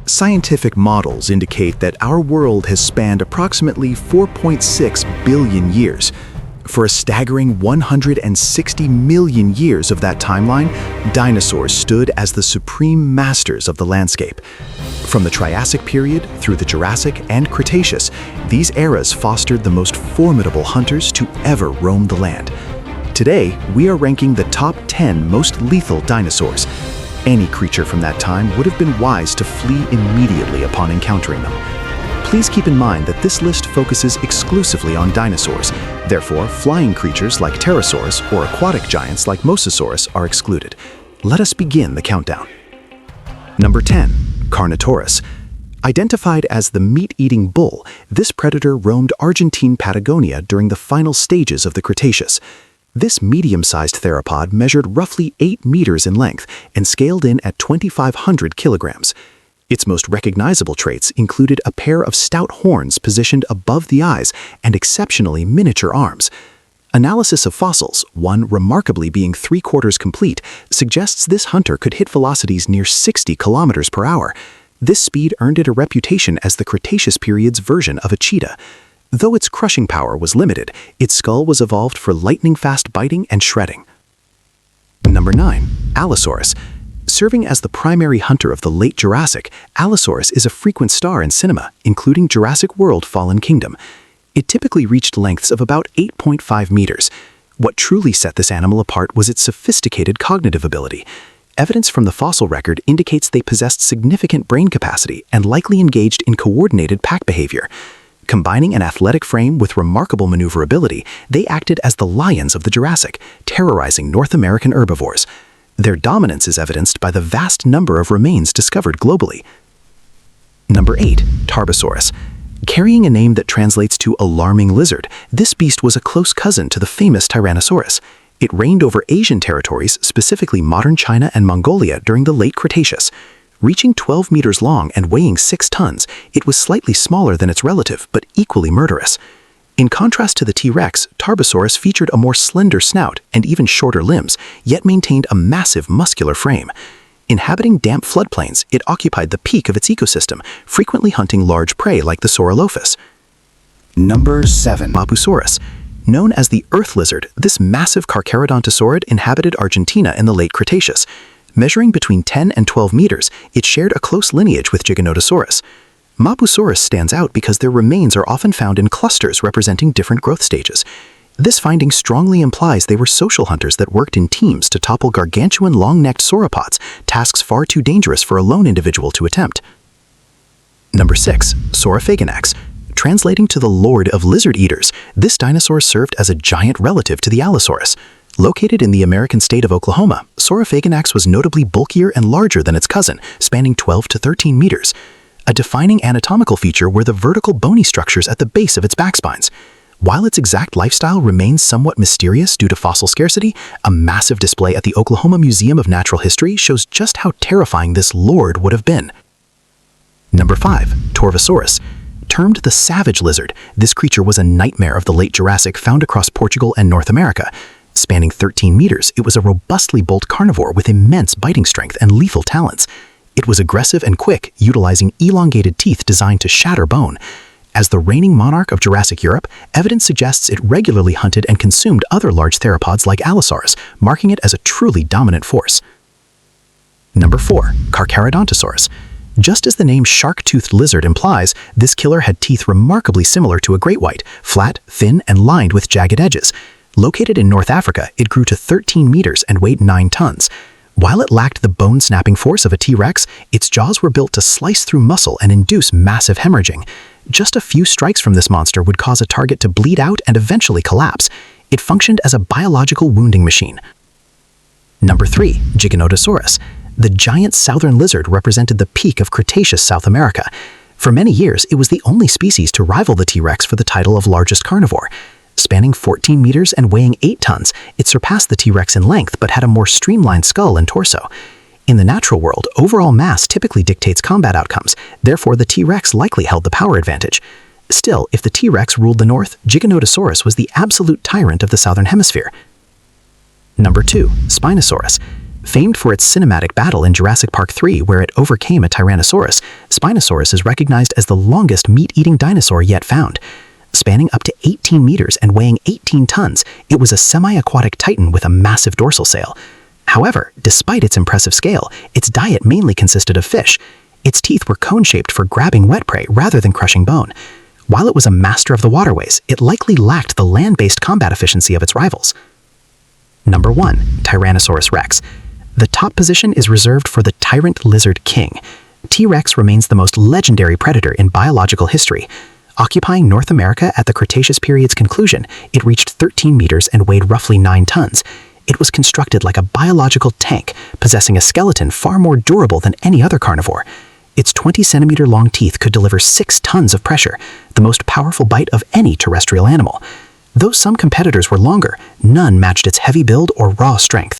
Scientific models indicate that our world has spanned approximately 4.6 billion years. For a staggering 160 million years of that timeline, dinosaurs stood as the supreme masters of the landscape. From the Triassic period through the Jurassic and Cretaceous, these eras fostered the most formidable hunters to ever roam the land. Today, we are ranking the top 10 most lethal dinosaurs. Any creature from that time would have been wise to flee immediately upon encountering them. Please keep in mind that this list focuses exclusively on dinosaurs. Therefore, flying creatures like pterosaurs or aquatic giants like mosasaurus are excluded. Let us begin the countdown. Number 10. Carnotaurus. Identified as the meat-eating bull, this predator roamed Argentine Patagonia during the final stages of the Cretaceous. This medium-sized theropod measured roughly 8 meters in length and scaled in at 2,500 kilograms. Its most recognizable traits included a pair of stout horns positioned above the eyes and exceptionally miniature arms. Analysis of fossils, one remarkably being 3/4 complete, suggests this hunter could hit velocities near 60 kilometers per hour. This speed earned it a reputation as the Cretaceous period's version of a cheetah. Though its crushing power was limited, its skull was evolved for lightning-fast biting and shredding. Number 9. Allosaurus. Serving as the primary hunter of the late Jurassic, Allosaurus is a frequent star in cinema, including Jurassic World: Fallen Kingdom. It typically reached lengths of about 8.5 meters. What truly set this animal apart was its sophisticated cognitive ability. Evidence from the fossil record indicates they possessed significant brain capacity and likely engaged in coordinated pack behavior. Combining an athletic frame with remarkable maneuverability, they acted as the lions of the Jurassic, terrorizing North American herbivores. Their dominance is evidenced by the vast number of remains discovered globally. Number 8. Tarbosaurus. Carrying a name that translates to alarming lizard, this beast was a close cousin to the famous Tyrannosaurus. It reigned over Asian territories, specifically modern China and Mongolia, during the late Cretaceous. Reaching 12 meters long and weighing 6 tons, it was slightly smaller than its relative, but equally murderous. In contrast to the T-Rex, Tarbosaurus featured a more slender snout and even shorter limbs, yet maintained a massive muscular frame. Inhabiting damp floodplains, it occupied the peak of its ecosystem, frequently hunting large prey like the Saurolophus. Number 7. Mapusaurus. Known as the Earth Lizard, this massive carcharodontosaurid inhabited Argentina in the late Cretaceous. Measuring between 10 and 12 meters, it shared a close lineage with Giganotosaurus. Mapusaurus stands out because their remains are often found in clusters representing different growth stages. This finding strongly implies they were social hunters that worked in teams to topple gargantuan long-necked sauropods, tasks far too dangerous for a lone individual to attempt. Number 6. Saurophaganax. Translating to the Lord of Lizard Eaters, this dinosaur served as a giant relative to the Allosaurus. Located in the American state of Oklahoma, Saurophaganax was notably bulkier and larger than its cousin, spanning 12 to 13 meters. A defining anatomical feature were the vertical bony structures at the base of its back spines. While its exact lifestyle remains somewhat mysterious due to fossil scarcity, a massive display at the Oklahoma Museum of Natural History shows just how terrifying this lord would have been. Number 5. Torvosaurus. Termed the savage lizard, this creature was a nightmare of the late Jurassic found across Portugal and North America. Spanning 13 meters, it was a robustly built carnivore with immense biting strength and lethal talons. It was aggressive and quick, utilizing elongated teeth designed to shatter bone. As the reigning monarch of Jurassic Europe, evidence suggests it regularly hunted and consumed other large theropods like Allosaurus, marking it as a truly dominant force. Number 4. Carcharodontosaurus. Just as the name shark-toothed lizard implies, this killer had teeth remarkably similar to a great white, flat, thin, and lined with jagged edges. Located in North Africa, it grew to 13 meters and weighed 9 tons. While it lacked the bone-snapping force of a T-Rex, its jaws were built to slice through muscle and induce massive hemorrhaging. Just a few strikes from this monster would cause a target to bleed out and eventually collapse. It functioned as a biological wounding machine. Number 3. Giganotosaurus. The giant southern lizard represented the peak of Cretaceous South America. For many years, it was the only species to rival the T-Rex for the title of largest carnivore. Spanning 14 meters and weighing 8 tons, it surpassed the T-Rex in length but had a more streamlined skull and torso. In the natural world, overall mass typically dictates combat outcomes, therefore the T-Rex likely held the power advantage. Still, if the T-Rex ruled the north, Giganotosaurus was the absolute tyrant of the southern hemisphere. Number 2. Spinosaurus. Famed for its cinematic battle in Jurassic Park 3 where it overcame a Tyrannosaurus, Spinosaurus is recognized as the longest meat-eating dinosaur yet found. Spanning up to 18 meters and weighing 18 tons, it was a semi-aquatic titan with a massive dorsal sail. However, despite its impressive scale, its diet mainly consisted of fish. Its teeth were cone-shaped for grabbing wet prey rather than crushing bone. While it was a master of the waterways, it likely lacked the land-based combat efficiency of its rivals. Number 1. Tyrannosaurus rex. The top position is reserved for the tyrant lizard king. T-Rex remains the most legendary predator in biological history. Occupying North America at the Cretaceous period's conclusion, it reached 13 meters and weighed roughly 9 tons. It was constructed like a biological tank, possessing a skeleton far more durable than any other carnivore. Its 20-centimeter-long teeth could deliver 6 tons of pressure, the most powerful bite of any terrestrial animal. Though some competitors were longer, none matched its heavy build or raw strength.